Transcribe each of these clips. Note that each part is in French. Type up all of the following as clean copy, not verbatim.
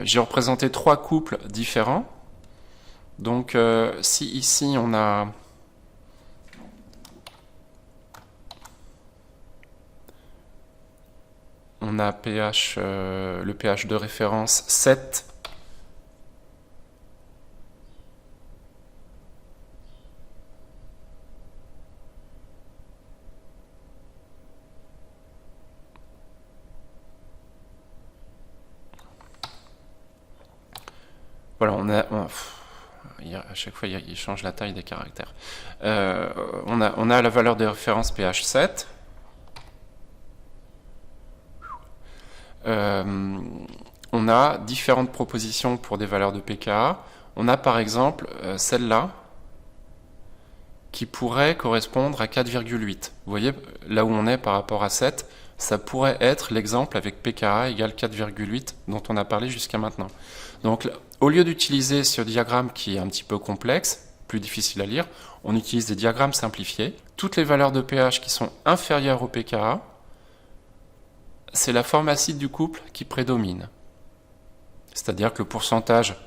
j'ai représenté trois couples différents. Donc si ici on a pH, le pH de référence 7, voilà, à chaque fois il change la taille des caractères. On a la valeur de référence pH 7. On a différentes propositions pour des valeurs de pKa. On a par exemple celle-là qui pourrait correspondre à 4,8. Vous voyez là où on est par rapport à 7, ça pourrait être l'exemple avec pKa égale 4,8 dont on a parlé jusqu'à maintenant. Donc au lieu d'utiliser ce diagramme qui est un petit peu complexe, plus difficile à lire, on utilise des diagrammes simplifiés. Toutes les valeurs de pH qui sont inférieures au pKa, c'est la forme acide du couple qui prédomine. C'est-à-dire que le pourcentage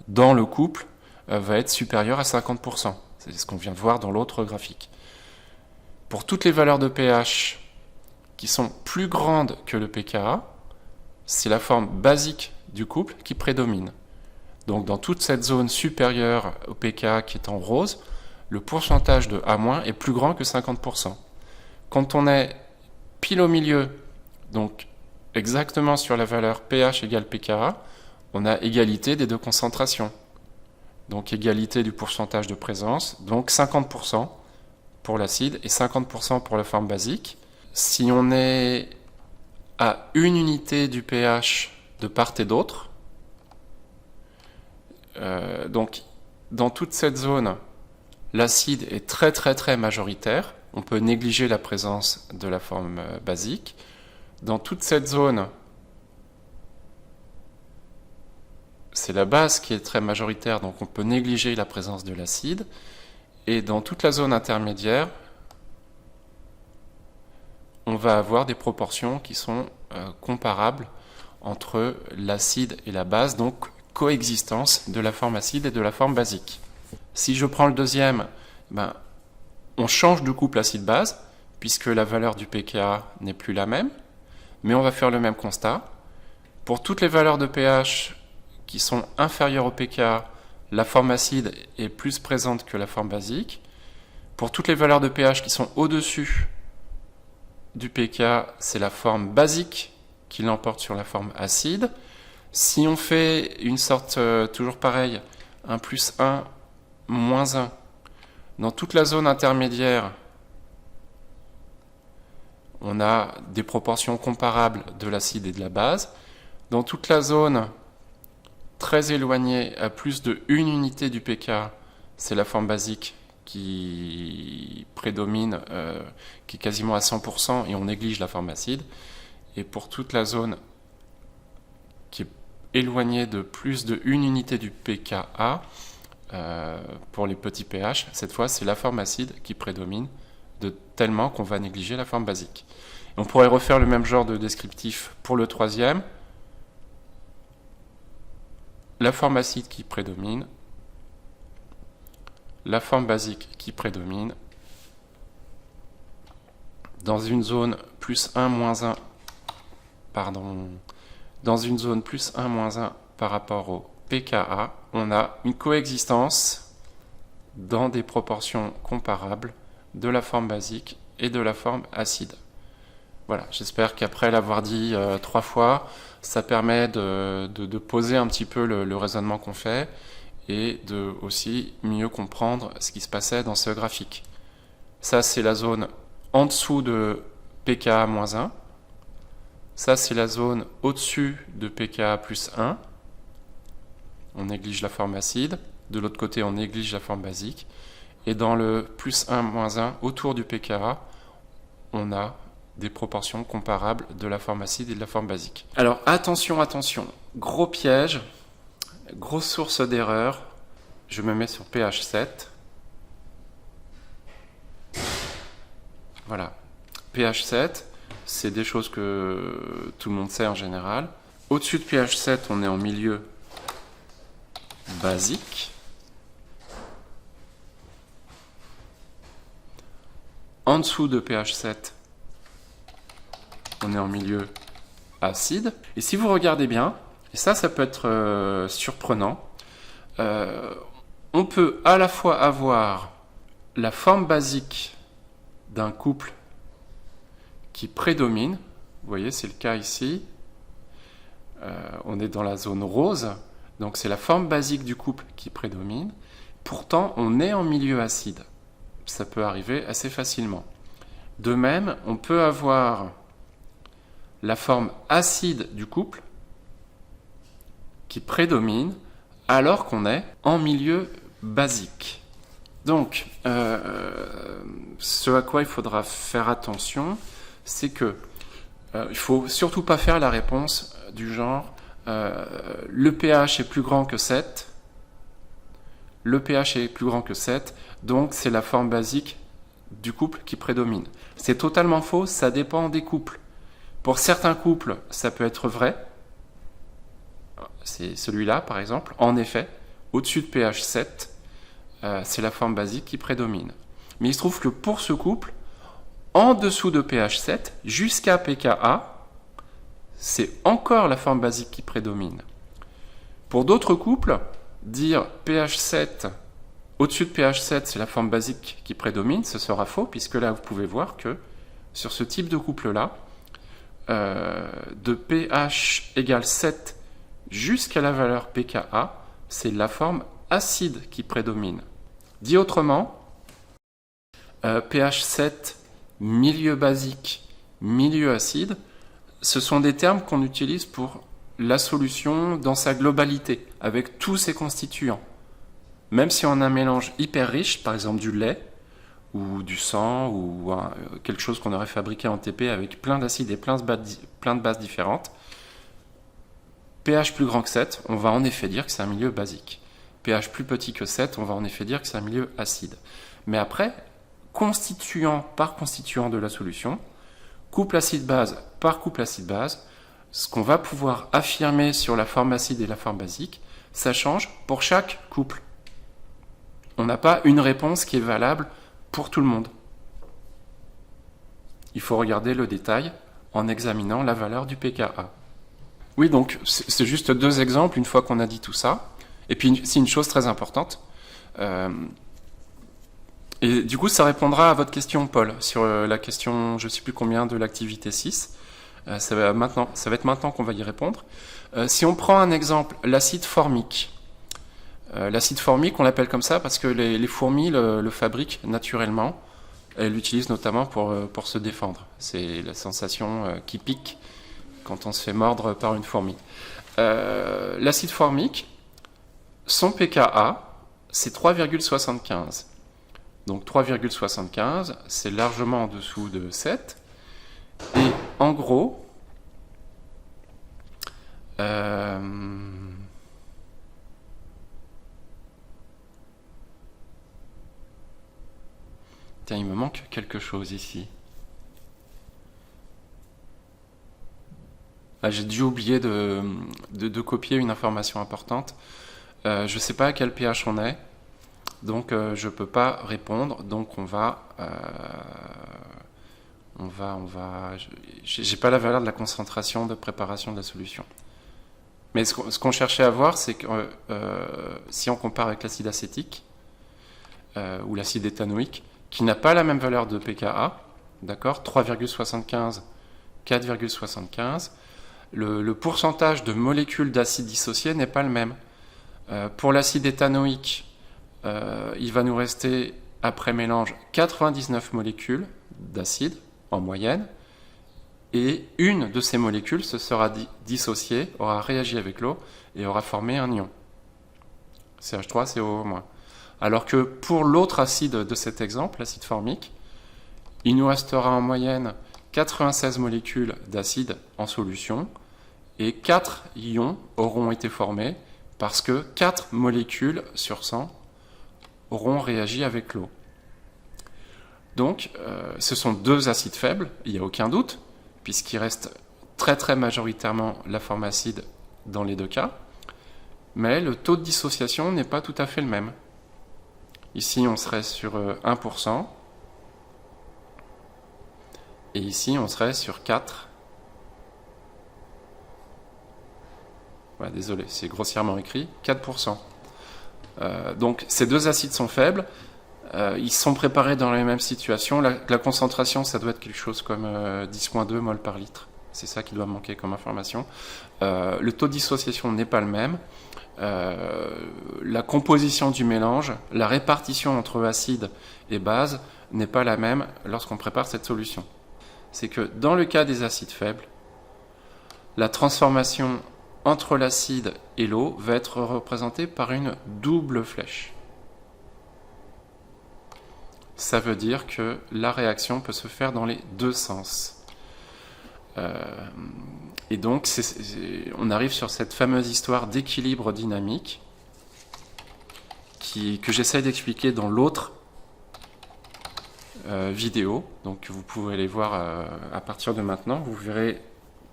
dans le couple va être supérieur à 50%. C'est ce qu'on vient de voir dans l'autre graphique. Pour toutes les valeurs de pH qui sont plus grandes que le pKa, c'est la forme basique du couple qui prédomine. Donc dans toute cette zone supérieure au pKa qui est en rose, le pourcentage de A- est plus grand que 50%. Quand on est pile au milieu, donc exactement sur la valeur pH égale pKa, on a égalité des deux concentrations. Donc égalité du pourcentage de présence, donc 50% pour l'acide et 50% pour la forme basique. Si on est à une unité du pH de part et d'autre, donc dans toute cette zone, l'acide est très majoritaire. On peut négliger la présence de la forme basique. Dans toute cette zone, c'est la base qui est très majoritaire, donc on peut négliger la présence de l'acide. Et dans toute la zone intermédiaire, on va avoir des proportions qui sont comparables entre l'acide et la base, donc coexistence de la forme acide et de la forme basique. Si je prends le deuxième, on change de couple acide-base, puisque la valeur du pKa n'est plus la même, mais on va faire le même constat. Pour toutes les valeurs de pH qui sont inférieures au pKa, la forme acide est plus présente que la forme basique. Pour toutes les valeurs de pH qui sont au-dessus du pKa, c'est la forme basique qui l'emporte sur la forme acide. Si on fait une sorte, toujours pareil, 1 plus 1, moins 1, dans toute la zone intermédiaire, on a des proportions comparables de l'acide et de la base. Dans toute la zone très éloignée, à plus de 1 unité du pKa, c'est la forme basique qui prédomine, qui est quasiment à 100%, et on néglige la forme acide. Et pour toute la zone qui est éloignée de plus de 1 unité du pKa, pour les petits pH, cette fois c'est la forme acide qui prédomine, de tellement qu'on va négliger la forme basique. Et on pourrait refaire le même genre de descriptif pour le troisième. La forme acide qui prédomine, la forme basique qui prédomine, dans une zone plus 1, moins 1, dans une zone plus 1, moins 1 par rapport au pKa, on a une coexistence dans des proportions comparables de la forme basique et de la forme acide. Voilà, j'espère qu'après l'avoir dit 3 fois, ça permet de poser un petit peu le raisonnement qu'on fait et de aussi mieux comprendre ce qui se passait dans ce graphique. Ça, c'est la zone en dessous de pKa-1. Ça, c'est la zone au-dessus de pKa plus 1. On néglige la forme acide. De l'autre côté, on néglige la forme basique. Et dans le plus 1, moins 1, autour du pKa, on a des proportions comparables de la forme acide et de la forme basique. Alors attention, gros piège, grosse source d'erreur. Je me mets sur pH 7. Voilà, pH 7, c'est des choses que tout le monde sait en général. Au-dessus de pH 7, on est en milieu basique. En dessous de pH 7, on est en milieu acide. Et si vous regardez bien, et ça peut être surprenant, on peut à la fois avoir la forme basique d'un couple qui prédomine. Vous voyez, c'est le cas ici. On est dans la zone rose, donc c'est la forme basique du couple qui prédomine. Pourtant, on est en milieu acide. Ça peut arriver assez facilement. De même, on peut avoir la forme acide du couple qui prédomine alors qu'on est en milieu basique. Donc, ce à quoi il faudra faire attention, c'est que il ne faut surtout pas faire la réponse du genre le pH est plus grand que 7, le pH est plus grand que 7, donc c'est la forme basique du couple qui prédomine. C'est totalement faux, ça dépend des couples. Pour certains couples, ça peut être vrai. C'est celui-là, par exemple. En effet, au-dessus de pH 7, c'est la forme basique qui prédomine. Mais il se trouve que pour ce couple, en dessous de pH 7, jusqu'à pKa, c'est encore la forme basique qui prédomine. Pour d'autres couples, dire pH 7, au-dessus de pH 7, c'est la forme basique qui prédomine, ce sera faux, puisque là, vous pouvez voir que sur ce type de couple-là, de pH égale 7 jusqu'à la valeur pKa, c'est la forme acide qui prédomine. Dit autrement, pH 7, milieu basique, milieu acide, ce sont des termes qu'on utilise pour la solution dans sa globalité, avec tous ses constituants. Même si on a un mélange hyper riche, par exemple du lait, ou du sang, ou quelque chose qu'on aurait fabriqué en TP avec plein d'acides et plein de bases différentes, pH plus grand que 7, on va en effet dire que c'est un milieu basique. pH plus petit que 7, on va en effet dire que c'est un milieu acide. Mais après, constituant par constituant de la solution, couple acide-base par couple acide-base, ce qu'on va pouvoir affirmer sur la forme acide et la forme basique, ça change pour chaque couple. On n'a pas une réponse qui est valable pour tout le monde. Il faut regarder le détail en examinant la valeur du pKa. Oui, donc c'est juste deux exemples une fois qu'on a dit tout ça. Et puis c'est une chose très importante. Et du coup, ça répondra à votre question, Paul, sur la question, je ne sais plus combien, de l'activité 6. Ça va être maintenant qu'on va y répondre. Si on prend un exemple, l'acide formique. L'acide formique, on l'appelle comme ça parce que les fourmis le fabriquent naturellement. Elles l'utilisent notamment pour se défendre. C'est la sensation qui pique quand on se fait mordre par une fourmi. L'acide formique, son pKa, c'est 3,75. Donc 3,75, c'est largement en dessous de 7. Et en gros, tiens, il me manque quelque chose ici. Ah, j'ai dû oublier de copier une information importante. Je ne sais pas à quel pH on est, donc je ne peux pas répondre. Donc j'ai pas la valeur de la concentration de préparation de la solution. Mais ce qu'on cherchait à voir, c'est que si on compare avec l'acide acétique ou l'acide éthanoïque, qui n'a pas la même valeur de pKa, d'accord, 3,75, 4,75, le pourcentage de molécules d'acide dissociées n'est pas le même. Pour l'acide éthanoïque, il va nous rester, après mélange, 99 molécules d'acide en moyenne, et une de ces molécules se sera dissociée, aura réagi avec l'eau et aura formé un ion, CH3, CO-. Alors que pour l'autre acide de cet exemple, l'acide formique, il nous restera en moyenne 96 molécules d'acide en solution, et 4 ions auront été formés parce que 4 molécules sur 100 auront réagi avec l'eau. Donc, ce sont deux acides faibles, il n'y a aucun doute, puisqu'il reste très majoritairement la forme acide dans les deux cas, mais le taux de dissociation n'est pas tout à fait le même. Ici, on serait sur 1%, et ici, on serait sur 4%. Ouais, désolé, c'est grossièrement écrit, 4%. Donc, ces deux acides sont faibles, ils sont préparés dans les mêmes situations. La concentration, ça doit être quelque chose comme 10,2 mol par litre. C'est ça qui doit manquer comme information. Le taux de dissociation n'est pas le même. La composition du mélange, la répartition entre acide et base n'est pas la même lorsqu'on prépare cette solution. C'est que dans le cas des acides faibles, la transformation entre l'acide et l'eau va être représentée par une double flèche. Ça veut dire que la réaction peut se faire dans les deux sens. Et donc, on arrive sur cette fameuse histoire d'équilibre dynamique que j'essaie d'expliquer dans l'autre vidéo. Donc, vous pouvez aller voir à partir de maintenant. Vous verrez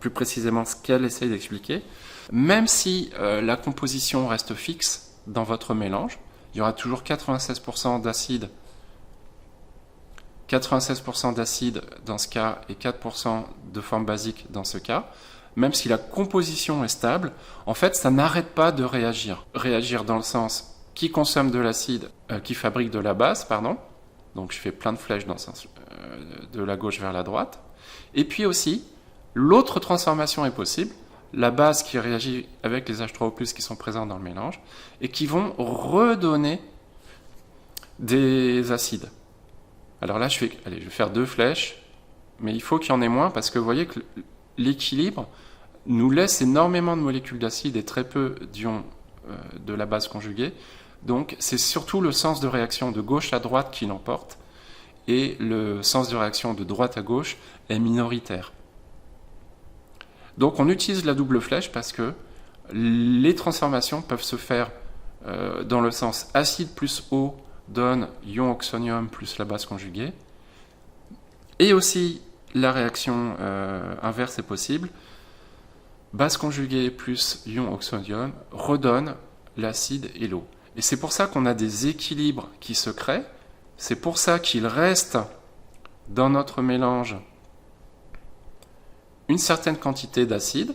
plus précisément ce qu'elle essaie d'expliquer. Même si la composition reste fixe dans votre mélange, il y aura toujours 96% d'acide. 96% d'acide dans ce cas et 4% de forme basique dans ce cas, même si la composition est stable, en fait, ça n'arrête pas de réagir. Réagir dans le sens qui consomme de l'acide, qui fabrique de la base, pardon. Donc je fais plein de flèches dans le sens de la gauche vers la droite. Et puis aussi, l'autre transformation est possible, la base qui réagit avec les H3O+, qui sont présents dans le mélange, et qui vont redonner des acides. Alors là, je vais faire deux flèches, mais il faut qu'il y en ait moins parce que vous voyez que l'équilibre nous laisse énormément de molécules d'acide et très peu d'ions de la base conjuguée. Donc c'est surtout le sens de réaction de gauche à droite qui l'emporte et le sens de réaction de droite à gauche est minoritaire. Donc on utilise la double flèche parce que les transformations peuvent se faire dans le sens acide plus eau donne ion oxonium plus la base conjuguée. Et aussi, la réaction inverse est possible. Base conjuguée plus ion oxonium redonne l'acide et l'eau. Et c'est pour ça qu'on a des équilibres qui se créent. C'est pour ça qu'il reste dans notre mélange une certaine quantité d'acide